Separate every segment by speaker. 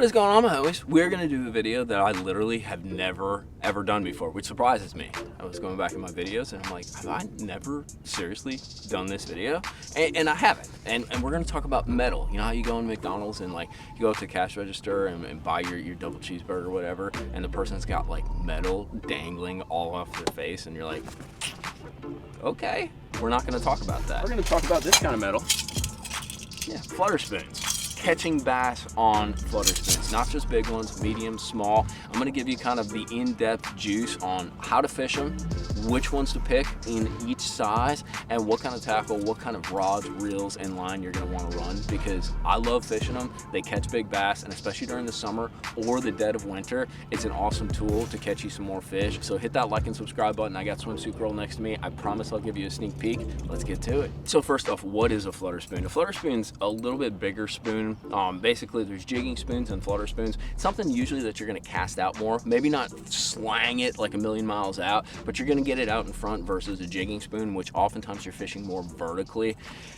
Speaker 1: What is going on, my homies? We're gonna do a video that I literally have never ever done before, which surprises me. I was going back in my videos and I'm like, have I never seriously done this video? And I haven't. And we're gonna talk about metal. You know how you go in McDonald's and like you go up to the cash register and buy your double cheeseburger or whatever, and the person's got like metal dangling all off their face, and you're like, okay, we're not gonna talk about that. We're gonna talk about this kind of metal. Yeah, flutter spoons. Catching bass on flutter spoons, not just big ones, medium, small. I'm gonna give you kind of the in-depth juice on how to fish them, which ones to pick in each size, and what kind of tackle, what kind of rods, reels, and line you're gonna wanna run, because I love fishing them. They catch big bass, and especially during the summer or the dead of winter, it's an awesome tool to catch you some more fish. So hit that like and subscribe button. I got Swimsuit Girl next to me. I promise I'll give you a sneak peek. Let's get to it. So first off, what is a flutter spoon? A flutter spoon's a little bit bigger spoon. Basically, there's jigging spoons and flutter spoons. It's something usually that you're gonna cast out more. Maybe not slang it like a million miles out, but you're gonna get it out in front versus a jigging spoon, which oftentimes you're fishing more vertically.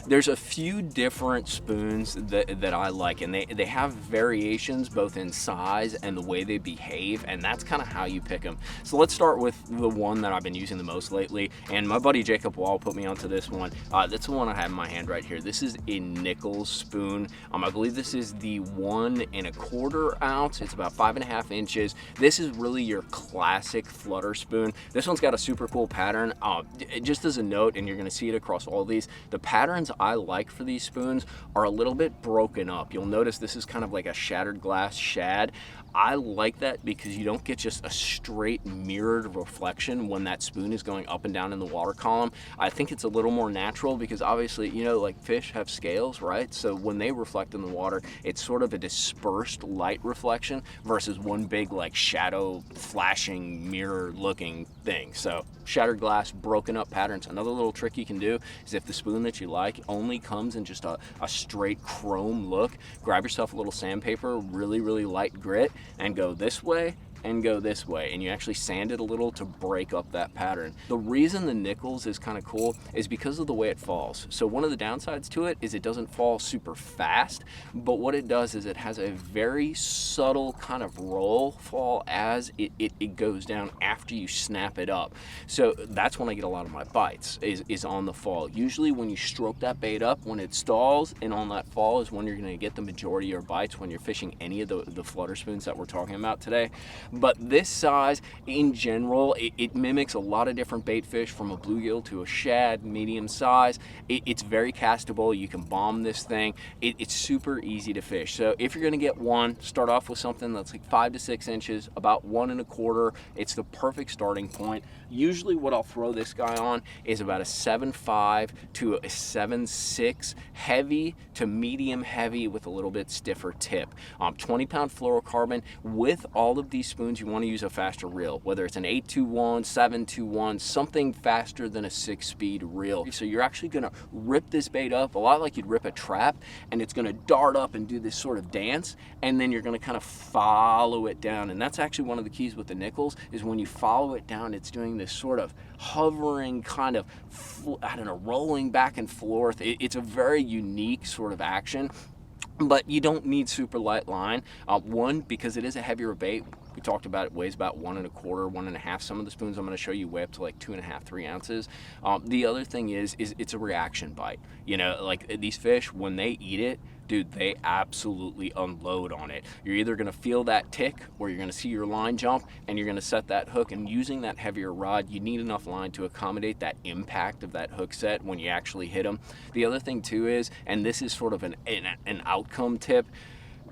Speaker 1: There's a few different spoons that I like, and they have variations both in size and the way they behave, and that's kind of how you pick them. So let's start with the one that I've been using the most lately, and my buddy Jacob Wall put me onto this one. That's the one I have in my hand right here. This is a nickel spoon. I believe this is the 1 1/4 ounce. It's about 5.5 inches. This is really your classic flutter spoon. This one's got a super cool pattern. Just as a note, and you're gonna see it across all these, the patterns I like for these spoons are a little bit broken up. You'll notice this is kind of like a shattered glass shad. I like that because you don't get just a straight mirrored reflection when that spoon is going up and down in the water column. I think it's a little more natural because obviously, you know, like fish have scales, right? So when they reflect in the water, it's sort of a dispersed light reflection versus one big like shadow flashing mirror looking thing. So shattered glass, broken up patterns. Another little trick you can do is if the spoon that you like only comes in just a straight chrome look, grab yourself a little sandpaper, really light grit, and go this way and go this way, and you actually sand it a little to break up that pattern. The reason the nickels is kind of cool is because of the way it falls. So one of the downsides to it is it doesn't fall super fast, but what it does is it has a very subtle kind of roll fall as it goes down after you snap it up. So that's when I get a lot of my bites, is on the fall. Usually when you stroke that bait up, when it stalls and on that fall is when you're gonna get the majority of your bites when you're fishing any of the flutter spoons that we're talking about today. But this size, in general, it mimics a lot of different bait fish, from a bluegill to a shad, medium size. It's very castable. You can bomb this thing. It's super easy to fish. So if you're gonna get one, start off with something that's like 5 to 6 inches, about 1 1/4. It's the perfect starting point. Usually what I'll throw this guy on is about a 7.5 to a 7.6, heavy to medium heavy with a little bit stiffer tip. 20-pound fluorocarbon. With all of these spoons, you want to use a faster reel, whether it's an 8-2-1, 7-2-1, something faster than a 6-speed reel. So you're actually going to rip this bait up a lot like you'd rip a trap, and it's going to dart up and do this sort of dance, and then you're going to kind of follow it down. And that's actually one of the keys with the nickels, is when you follow it down, it's doing this sort of hovering kind of, I don't know, rolling back and forth. It's a very unique sort of action. But you don't need super light line. One, because it is a heavier bait. We talked about it weighs about 1 1/4, 1 1/2. Some of the spoons I'm going to show you weigh up to like 2.5, 3 ounces. The other thing is it's a reaction bite. You know, like these fish, when they eat it, dude, they absolutely unload on it. You're either gonna feel that tick or you're gonna see your line jump and you're gonna set that hook. And using that heavier rod, you need enough line to accommodate that impact of that hook set when you actually hit them. The other thing too is, and this is sort of an outcome tip,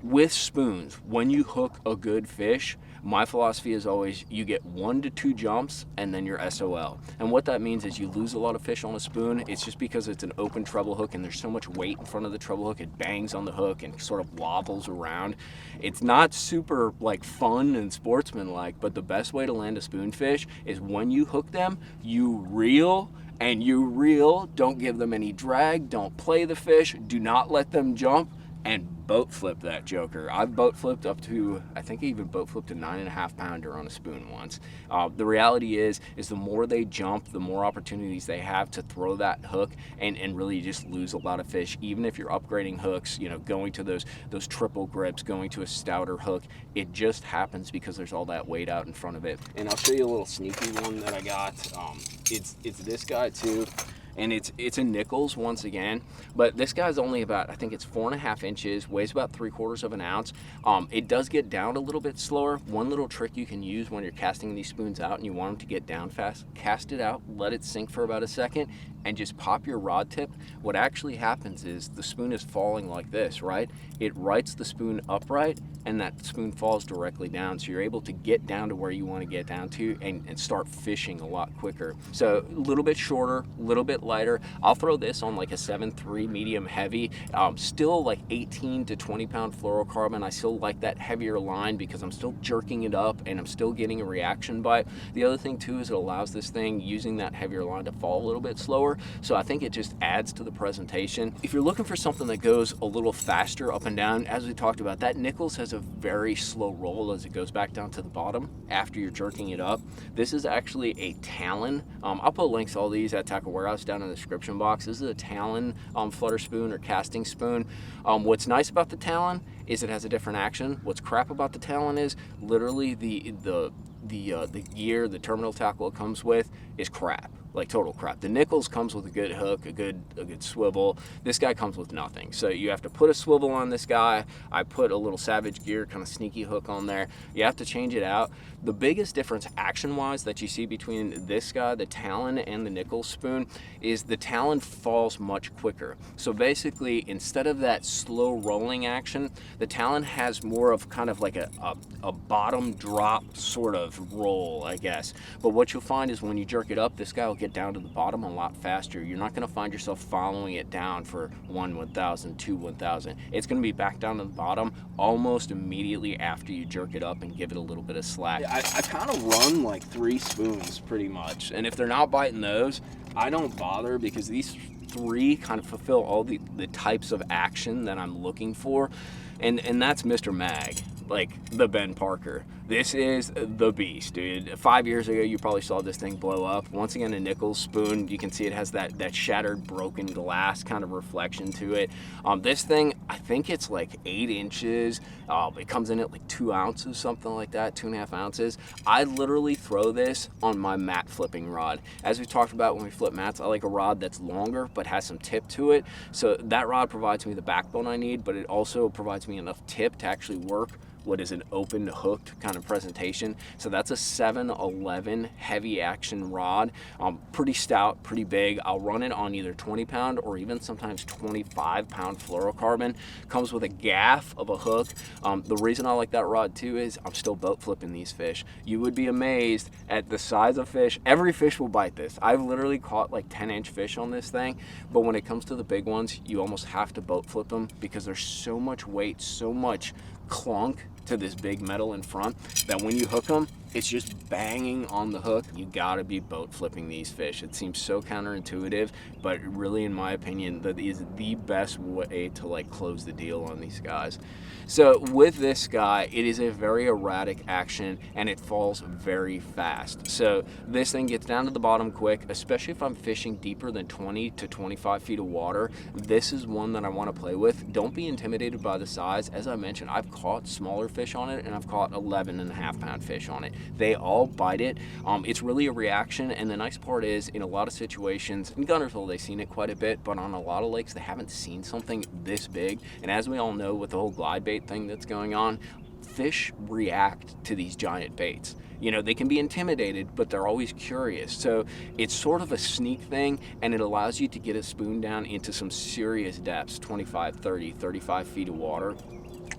Speaker 1: with spoons, when you hook a good fish, my philosophy is always you get 1 to 2 jumps and then you're SOL. And what that means is you lose a lot of fish on a spoon. It's just because it's an open treble hook and there's so much weight in front of the treble hook, it bangs on the hook and sort of wobbles around. It's not super like fun and sportsmanlike, but the best way to land a spoonfish is when you hook them, you reel. And you reel, don't give them any drag, don't play the fish, do not let them jump. and boat flip that joker. I've boat flipped up to, I think I even boat flipped a 9.5 pounder on a spoon once. The reality is the more they jump, the more opportunities they have to throw that hook and really just lose a lot of fish. Even if you're upgrading hooks, you know, going to those triple grips, going to a stouter hook, it just happens because there's all that weight out in front of it. And I'll show you a little sneaky one that I got. It's this guy too. And it's a Nichols once again, but this guy's only about, I think it's 4.5 inches, weighs about 3/4 of an ounce. It does get down a little bit slower. One little trick you can use when you're casting these spoons out and you want them to get down fast, cast it out, let it sink for about a second, and just pop your rod tip. What actually happens is the spoon is falling like this, right? It rights the spoon upright, and that spoon falls directly down, so you're able to get down to where you want to get down to and start fishing a lot quicker. So a little bit shorter, a little bit lighter. I'll throw this on like a 7.3 medium heavy, still like 18 to 20 pound fluorocarbon. I still like that heavier line because I'm still jerking it up and I'm still getting a reaction bite. The other thing too is it allows this thing, using that heavier line, to fall a little bit slower, so I think it just adds to the presentation. If you're looking for something that goes a little faster up and down, as we talked about, that Nichols has a very slow roll as it goes back down to the bottom after you're jerking it up. This is actually a Talon. I'll put links to all these at Tackle Warehouse down in the description box. This is a Talon flutter spoon or casting spoon. What's nice about the Talon is it has a different action. What's crap about the Talon is literally the gear, the terminal tackle it comes with is crap. Like total crap. The Nichols comes with a good hook, a good swivel. This guy comes with nothing. So you have to put a swivel on this guy. I put a little Savage Gear kind of sneaky hook on there. You have to change it out. The biggest difference action-wise that you see between this guy, the Talon, and the Nichols spoon is the Talon falls much quicker. So basically, instead of that slow rolling action, the Talon has more of kind of like a bottom drop sort of roll, I guess. But what you'll find is when you jerk it up, this guy will get down to the bottom a lot faster. You're not going to find yourself following it down for 1,000, 2,000. It's going to be back down to the bottom almost immediately after you jerk it up and give it a little bit of slack. I kind of run like 3 spoons pretty much, and if they're not biting those, I don't bother, because these 3 kind of fulfill all the types of action that I'm looking for, and that's Mr. Mag, like the Ben Parker. This is the beast, dude. 5 years ago, you probably saw this thing blow up. Once again, a Nichols spoon. You can see it has that shattered, broken glass kind of reflection to it. This thing, I think it's like 8 inches. It comes in at like 2 ounces, something like that, 2.5 ounces. I literally throw this on my mat flipping rod. As we talked about when we flip mats, I like a rod that's longer but has some tip to it. So that rod provides me the backbone I need, but it also provides me enough tip to actually work what is an open hooked kind of presentation. So that's a 711 heavy action rod, pretty stout, pretty big. I'll run it on either 20 pound or even sometimes 25 pound fluorocarbon. Comes with a gaff of a hook. The reason I like that rod too is I'm still boat flipping these fish. You would be amazed at the size of fish. Every fish will bite this. I've literally caught like 10-inch fish on this thing, but when it comes to the big ones, you almost have to boat flip them because there's so much weight, so much clunk to this big metal in front that when you hook them, it's just banging on the hook. You gotta be boat flipping these fish. It seems so counterintuitive, but really, in my opinion, that is the best way to like close the deal on these guys. So with this guy, it is a very erratic action and it falls very fast. So this thing gets down to the bottom quick, especially if I'm fishing deeper than 20 to 25 feet of water. This is one that I want to play with. Don't be intimidated by the size. As I mentioned, I've caught smaller fish on it and I've caught 11.5 pound fish on it. They all bite it. It's really a reaction, and the nice part is in a lot of situations, in Guntersville they've seen it quite a bit, but on a lot of lakes they haven't seen something this big. And as we all know, with the whole glide bait thing that's going on, fish react to these giant baits. You know, they can be intimidated, but they're always curious. So it's sort of a sneak thing, and it allows you to get a spoon down into some serious depths, 25, 30, 35 feet of water.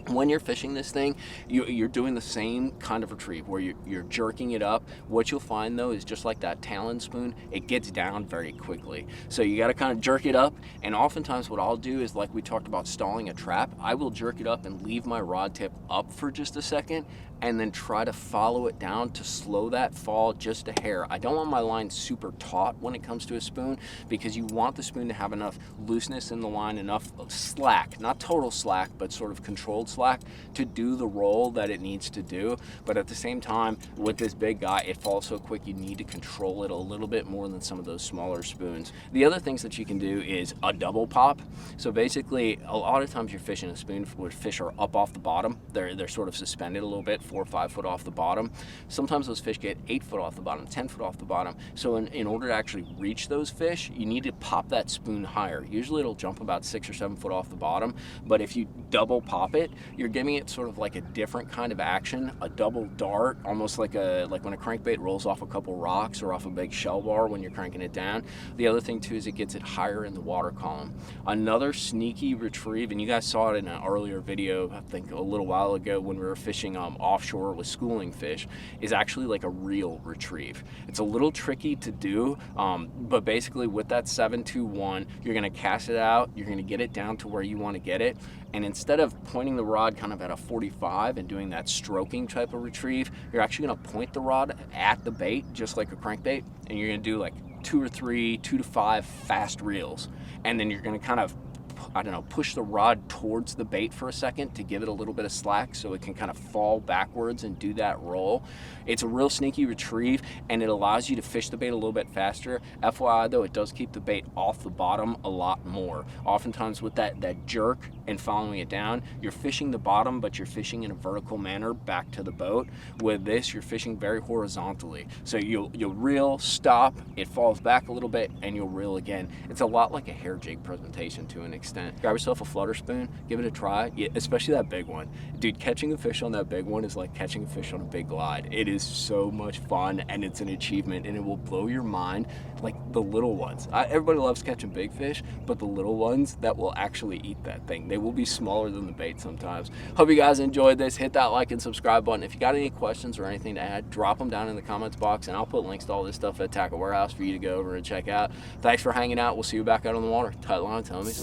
Speaker 1: When you're fishing this thing, you're doing the same kind of retrieve where you're jerking it up. What you'll find though is just like that talon spoon, it gets down very quickly. So you got to kind of jerk it up. And oftentimes what I'll do is, like we talked about stalling a trap, I will jerk it up and leave my rod tip up for just a second and then try to follow it down to slow that fall just a hair. I don't want my line super taut when it comes to a spoon, because you want the spoon to have enough looseness in the line, enough slack, not total slack, but sort of controlled slack to do the roll that it needs to do. But at the same time, with this big guy, it falls so quick, you need to control it a little bit more than some of those smaller spoons. The other things that you can do is a double pop. So basically, a lot of times you're fishing a spoon where fish are up off the bottom. They're sort of suspended a little bit, 4 or 5 foot off the bottom. Sometimes those fish get 8 foot off the bottom, 10 foot off the bottom. So in order to actually reach those fish, you need to pop that spoon higher. Usually it'll jump about 6 or 7 foot off the bottom, but if you double pop it, you're giving it sort of like a different kind of action, a double dart, almost like when a crankbait rolls off a couple rocks or off a big shell bar when you're cranking it down. The other thing too is it gets it higher in the water column. Another sneaky retrieve, and you guys saw it in an earlier video, I think a little while ago when we were fishing offshore with schooling fish, is actually like a reel retrieve. It's a little tricky to do, but basically with that 7-2-1, you're gonna cast it out, you're gonna get it down to where you wanna get it, and instead of pointing the rod kind of at a 45 and doing that stroking type of retrieve, you're actually gonna point the rod at the bait, just like a crankbait, and you're gonna do like 2 to 5 fast reels, and then you're gonna kind of, I don't know, push the rod towards the bait for a second to give it a little bit of slack so it can kind of fall backwards and do that roll. It's a real sneaky retrieve, and it allows you to fish the bait a little bit faster. FYI though, it does keep the bait off the bottom a lot more. Oftentimes with that jerk and following it down, you're fishing the bottom, but you're fishing in a vertical manner back to the boat. With this, you're fishing very horizontally. So you'll reel, stop, it falls back a little bit, and you'll reel again. It's a lot like a hair jig presentation to an extent. Grab yourself a flutter spoon, give it a try, especially that big one. Dude, catching a fish on that big one is like catching a fish on a big glide. It is so much fun, and it's an achievement, and it will blow your mind. Like the little ones. Everybody loves catching big fish, but the little ones that will actually eat that thing, they will be smaller than the bait sometimes. Hope you guys enjoyed this. Hit that like and subscribe button. If you got any questions or anything to add, drop them down in the comments box, and I'll put links to all this stuff at Tackle Warehouse for you to go over and check out. Thanks for hanging out. We'll see you back out on the water. Tight lines, homies.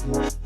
Speaker 1: What?